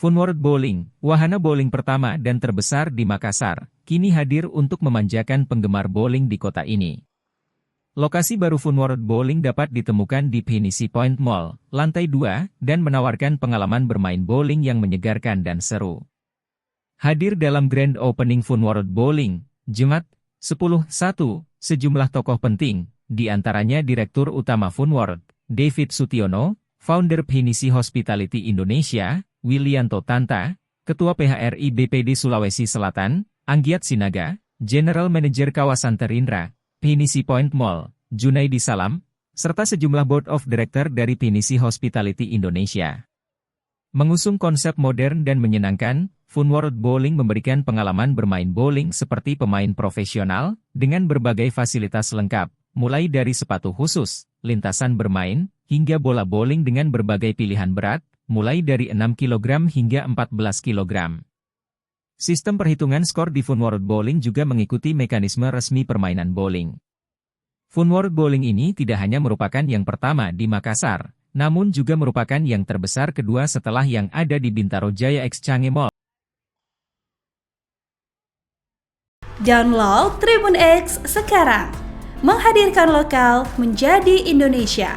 Funworld Bowling, wahana bowling pertama dan terbesar di Makassar, kini hadir untuk memanjakan penggemar bowling di kota ini. Lokasi baru Funworld Bowling dapat ditemukan di Pinisi Point Mall, lantai 2, dan menawarkan pengalaman bermain bowling yang menyegarkan dan seru. Hadir dalam Grand Opening Funworld Bowling, Jumat, 10/1, sejumlah tokoh penting, di antaranya Direktur Utama Funworld, David Sutiono, Founder Pinisi Hospitality Indonesia, Willianto Tanta, Ketua PHRI BPD Sulawesi Selatan, Anggiat Sinaga, General Manager Kawasan Terindra, Pinisi Point Mall, Junaidi Salam, serta sejumlah Board of Director dari Pinisi Hospitality Indonesia. Mengusung konsep modern dan menyenangkan, Funworld Bowling memberikan pengalaman bermain bowling seperti pemain profesional, dengan berbagai fasilitas lengkap, mulai dari sepatu khusus, lintasan bermain, hingga bola bowling dengan berbagai pilihan berat, mulai dari 6 kg hingga 14 kg. Sistem perhitungan skor di Funworld Bowling juga mengikuti mekanisme resmi permainan bowling. Funworld Bowling ini tidak hanya merupakan yang pertama di Makassar, namun juga merupakan yang terbesar kedua setelah yang ada di Bintaro Jaya X Canggih Mall. Download Tribun X sekarang, menghadirkan lokal menjadi Indonesia.